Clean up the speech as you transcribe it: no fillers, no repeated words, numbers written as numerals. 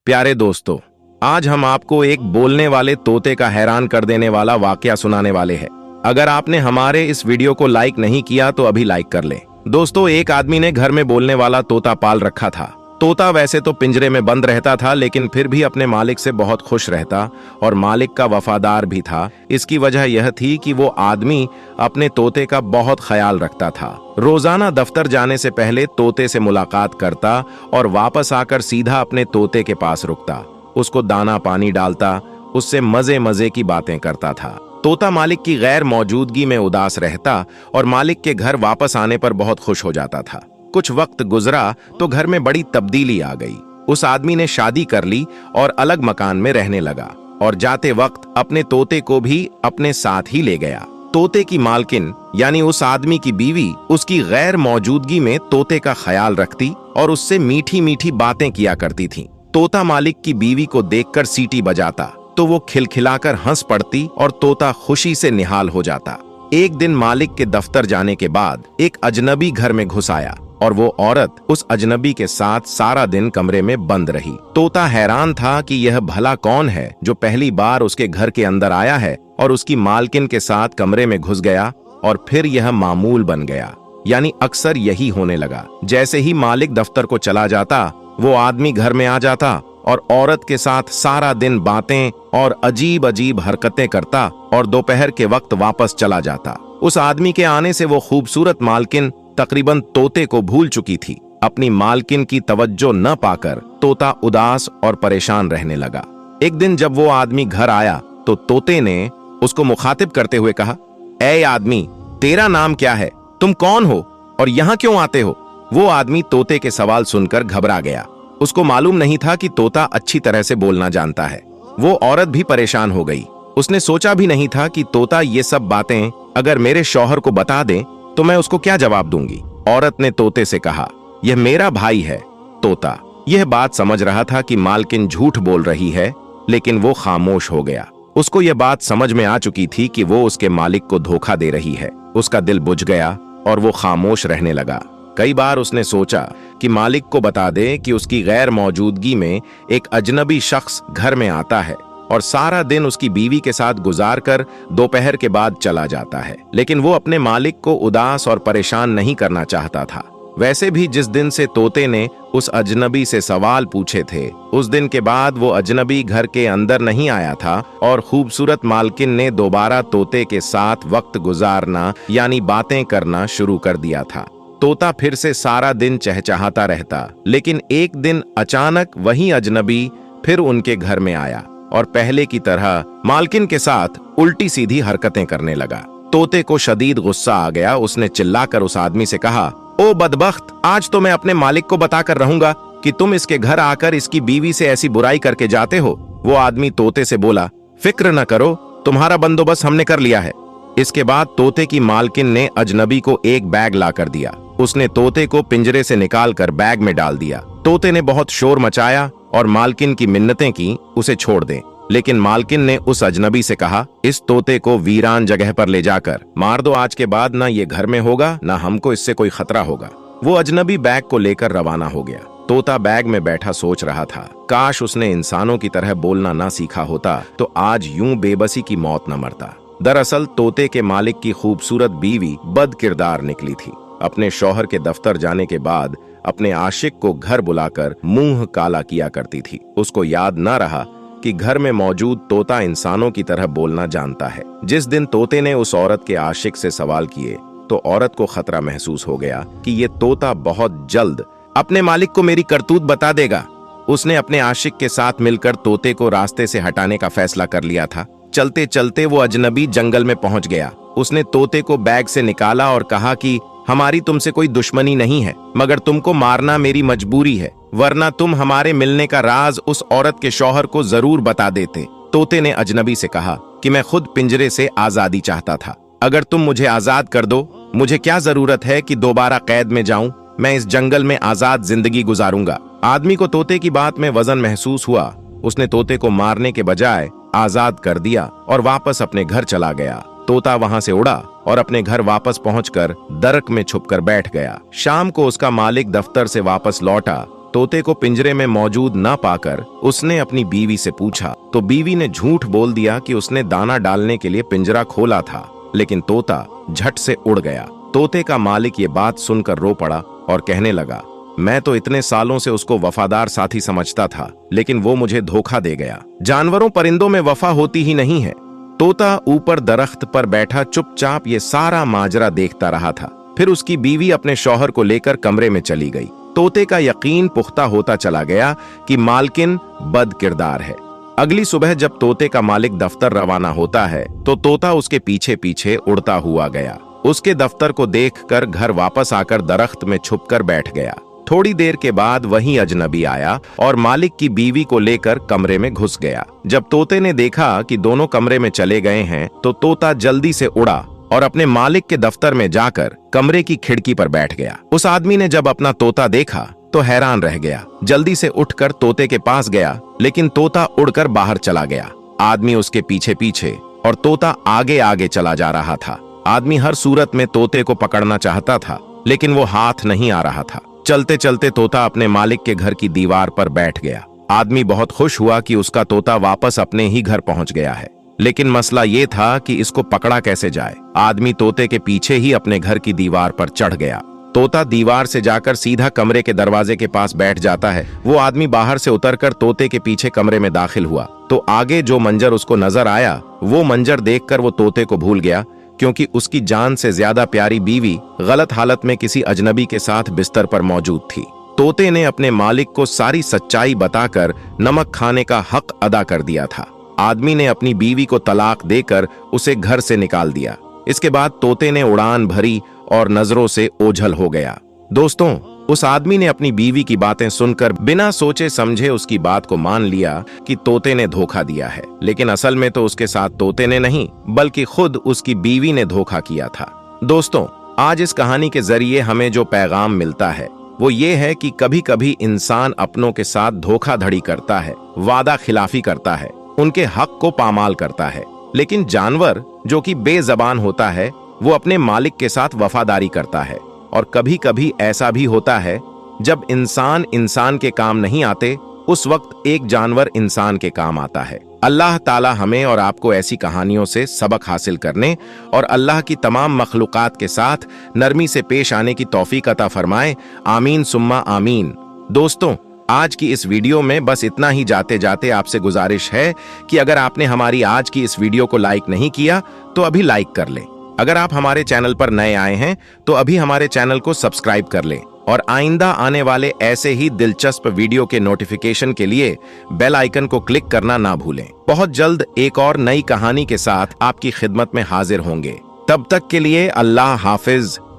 प्यारे दोस्तों, आज हम आपको एक बोलने वाले तोते का हैरान कर देने वाला वाकया सुनाने वाले हैं। अगर आपने हमारे इस वीडियो को लाइक नहीं किया तो अभी लाइक कर लें। दोस्तों, एक आदमी ने घर में बोलने वाला तोता पाल रखा था। तोता वैसे तो पिंजरे में बंद रहता था, लेकिन फिर भी अपने मालिक से बहुत खुश रहता और मालिक का वफादार भी था। इसकी वजह यह थी कि वो आदमी अपने तोते का बहुत ख्याल रखता था। रोजाना दफ्तर जाने से पहले तोते से मुलाकात करता और वापस आकर सीधा अपने तोते के पास रुकता, उसको दाना पानी डालता, उससे मजे मजे की बातें करता था। तोता मालिक की गैर मौजूदगी में उदास रहता और मालिक के घर वापस आने पर बहुत खुश हो जाता था। कुछ वक्त गुजरा तो घर में बड़ी तब्दीली आ गई। उस आदमी ने शादी कर ली और अलग मकान में रहने लगा और जाते वक्त अपने तोते को भी अपने साथ ही ले गया। तोते की मालकिन यानी उस आदमी की बीवी उसकी गैर मौजूदगी में तोते का ख्याल रखती और उससे मीठी मीठी बातें किया करती थी। तोता मालिक की बीवी को देखकर सीटी बजाता तो वो खिलखिलाकर हंस पड़ती और तोता खुशी से निहाल हो जाता। एक दिन मालिक के दफ्तर जाने के बाद एक अजनबी घर में घुस आया और वो औरत उस अजनबी के साथ सारा दिन कमरे में बंद रही। तोता हैरान था कि यह भला कौन है जो पहली बार उसके घर के अंदर आया है और उसकी मालकिन के साथ कमरे में घुस गया और फिर यह मामूल बन गया, यानी अक्सर यही होने लगा। जैसे ही मालिक दफ्तर को चला जाता, वो आदमी घर में आ जाता और औरत के साथ सारा दिन बातें और अजीब अजीब हरकतें करता और दोपहर के वक्त वापस चला जाता। उस आदमी के आने से वो खूबसूरत मालकिन तकरीबन तोते को भूल चुकी थी। अपनी मालकिन की तवज्जो न पाकर तोता उदास और परेशान रहने लगा। एक दिन जब वो आदमी घर आया तो तोते ने उसको मुखातिब करते हुए कहा, ऐ आदमी, तेरा नाम क्या है? तुम कौन हो और यहाँ क्यों आते हो? वो आदमी तोते के सवाल सुनकर घबरा गया। उसको मालूम नहीं था कि तोता अच्छी तरह से बोलना जानता है। वो औरत भी परेशान हो गई। उसने सोचा भी नहीं था कि तोता ये सब बातें अगर मेरे शौहर को बता दे तो मैं उसको क्या जवाब दूंगी। औरत ने तोते से कहा, यह मेरा भाई है। तोता यह बात समझ रहा था कि मालकिन झूठ बोल रही है, लेकिन वो खामोश हो गया। उसको यह बात समझ में आ चुकी थी कि वो उसके मालिक को धोखा दे रही है। उसका दिल बुझ गया और वो खामोश रहने लगा। कई बार उसने सोचा कि मालिक को बता दे कि उसकी गैर मौजूदगी में एक अजनबी शख्स घर में आता है और सारा दिन उसकी बीवी के साथ गुजार कर दोपहर के बाद चला जाता है, लेकिन वो अपने मालिक को उदास और परेशान नहीं करना चाहता था। वैसे भी जिस दिन से तोते ने उस अजनबी से सवाल पूछे थे, उस दिन के बाद वो अजनबी घर के अंदर नहीं आया था और खूबसूरत मालकिन ने दोबारा तोते के साथ वक्त गुजारना यानी बातें करना शुरू कर दिया था। तोता फिर से सारा दिन चहचहाता रहता, लेकिन एक दिन अचानक वही अजनबी फिर उनके घर में आया और पहले की तरह मालकिन के साथ उल्टी सीधी हरकतें करने लगा। तोते को शदीद गुस्सा आ गया। उसने चिल्लाकर उस आदमी से कहा, ओ बदबख्त, आज तो मैं अपने मालिक को बताकर रहूंगा कि तुम इसके घर आकर इसकी बीवी से ऐसी बुराई करके जाते हो। वो आदमी तोते से बोला, फिक्र न करो, तुम्हारा बंदोबस्त हमने कर लिया है। इसके बाद तोते की मालकिन ने अजनबी को एक बैग लाकर दिया। उसने तोते को पिंजरे से निकालकर बैग में डाल दिया। तोते ने बहुत शोर मचाया और मालकिन की मिन्नतें की उसे छोड़ दें, लेकिन मालकिन ने उस अजनबी से कहा, इस तोते को वीरान जगह पर ले जाकर मार दो। आज के बाद ना ये घर में होगा, ना हमको इससे कोई खतरा होगा। वो अजनबी बैग को लेकर रवाना हो गया। तोता बैग में बैठा सोच रहा था, काश उसने इंसानों की तरह बोलना ना सीखा होता तो आज यूं बेबसी की मौत न मरता। दरअसल तोते के मालिक की खूबसूरत बीवी बद किरदार निकली थी। अपने शौहर के दफ्तर जाने के बाद अपने आशिक को घर बुलाकर मुंह काला किया करती थी। उसको याद न रहा कि घर में मौजूद तोता इंसानों की तरह बोलना जानता है। जिस दिन तोते ने उस औरत के आशिक से सवाल किए तो औरत को खतरा महसूस हो गया कि ये तोता बहुत जल्द अपने मालिक को मेरी करतूत बता देगा। उसने अपने आशिक के साथ मिलकर तोते को रास्ते से हटाने का फैसला कर लिया था। चलते चलते वो अजनबी जंगल में पहुंच गया। उसने तोते को बैग से निकाला और कहा कि हमारी तुमसे कोई दुश्मनी नहीं है, मगर तुमको मारना मेरी मजबूरी है, वरना तुम हमारे मिलने का राज उस औरत के शौहर को जरूर बता देते। तोते ने अजनबी से कहा कि मैं खुद पिंजरे से आजादी चाहता था। अगर तुम मुझे आजाद कर दो, मुझे क्या जरूरत है कि दोबारा कैद में जाऊं। मैं इस जंगल में आजाद जिंदगी गुजारूंगा। आदमी को तोते की बात में वजन महसूस हुआ। उसने तोते को मारने के बजाय आजाद कर दिया और वापस अपने घर चला गया। तोता वहां से उड़ा और अपने घर वापस पहुंचकर दरक में छुपकर बैठ गया। शाम को उसका मालिक दफ्तर से वापस लौटा तोते को पिंजरे में मौजूद न पाकर उसने अपनी बीवी से पूछा तो बीवी ने झूठ बोल दिया कि उसने दाना डालने के लिए पिंजरा खोला था, लेकिन तोता झट से उड़ गया। तोते का मालिक ये बात सुनकर रो पड़ा और कहने लगा, मैं तो इतने सालों से उसको वफादार साथी समझता था, लेकिन वो मुझे धोखा दे गया। जानवरों परिंदों में वफा होती ही नहीं है। तोता ऊपर दरख्त पर बैठा चुपचाप ये सारा माजरा देखता रहा था। फिर उसकी बीवी अपने शौहर को लेकर कमरे में चली गई। तोते का यकीन पुख्ता होता चला गया कि मालकिन बद किरदार है। अगली सुबह जब तोते का मालिक दफ्तर रवाना होता है तो तोता उसके पीछे पीछे उड़ता हुआ गया। उसके दफ्तर को देखकर घर वापस आकर दरख्त में छुपकर बैठ गया। थोड़ी देर के बाद वही अजनबी आया और मालिक की बीवी को लेकर कमरे में घुस गया। जब तोते ने देखा कि दोनों कमरे में चले गए हैं तो तोता जल्दी से उड़ा और अपने मालिक के दफ्तर में जाकर कमरे की खिड़की पर बैठ गया। उस आदमी ने जब अपना तोता देखा तो हैरान रह गया। जल्दी से उठकर तोते के पास गया, लेकिन तोता उड़कर बाहर चला गया। आदमी उसके पीछे पीछे और तोता आगे आगे चला जा रहा था। आदमी हर सूरत में तोते को पकड़ना चाहता था, लेकिन वो हाथ नहीं आ रहा था। चलते चलते तोता अपने मालिक के घर की दीवार पर बैठ गया। आदमी बहुत खुश हुआ कि उसका तोता वापस अपने ही घर पहुंच गया है, लेकिन मसला ये था कि इसको पकड़ा कैसे जाए। आदमी तोते के पीछे ही अपने घर की दीवार पर चढ़ गया। तोता दीवार से जाकर सीधा कमरे के दरवाजे के पास बैठ जाता है। वो आदमी बाहर से उतरकर तोते के पीछे कमरे में दाखिल हुआ तो आगे जो मंजर उसको नजर आया वो मंजर देखकर वो तोते को भूल गया, क्योंकि उसकी जान से ज्यादा प्यारी बीवी गलत हालत में किसी अजनबी के साथ बिस्तर पर मौजूद थी। तोते ने अपने मालिक को सारी सच्चाई बताकर नमक खाने का हक अदा कर दिया था। आदमी ने अपनी बीवी को तलाक देकर उसे घर से निकाल दिया। इसके बाद तोते ने उड़ान भरी और नजरों से ओझल हो गया। दोस्तों, उस आदमी ने अपनी बीवी की बातें सुनकर बिना सोचे समझे उसकी बात को मान लिया कि तोते ने धोखा दिया है, लेकिन असल में तो उसके साथ तोते ने नहीं बल्कि खुद उसकी बीवी ने धोखा किया था। दोस्तों, आज इस कहानी के जरिए हमें जो पैगाम मिलता है वो ये है कि कभी कभी इंसान अपनों के साथ धोखाधड़ी करता है, वादा खिलाफी करता है, उनके हक को पामाल करता है, लेकिन जानवर जो कि बेजबान होता है वो अपने मालिक के साथ वफादारी करता है। और कभी कभी ऐसा भी होता है जब इंसान इंसान के काम नहीं आते, उस वक्त एक जानवर इंसान के काम आता है। अल्लाह ताला हमें और आपको ऐसी कहानियों से सबक हासिल करने और अल्लाह की तमाम मखलूकात के साथ नरमी से पेश आने की तौफीक अता फरमाए। आमीन सुम्मा आमीन। दोस्तों, आज की इस वीडियो में बस इतना ही। जाते जाते आपसे गुजारिश है कि अगर आपने हमारी आज की इस वीडियो को लाइक नहीं किया तो अभी लाइक कर लें। अगर आप हमारे चैनल पर नए आए हैं तो अभी हमारे चैनल को सब्सक्राइब कर लें और आइंदा आने वाले ऐसे ही दिलचस्प वीडियो के नोटिफिकेशन के लिए बेल आइकन को क्लिक करना ना भूलें। बहुत जल्द एक और नई कहानी के साथ आपकी खिदमत में हाजिर होंगे। तब तक के लिए अल्लाह हाफिज।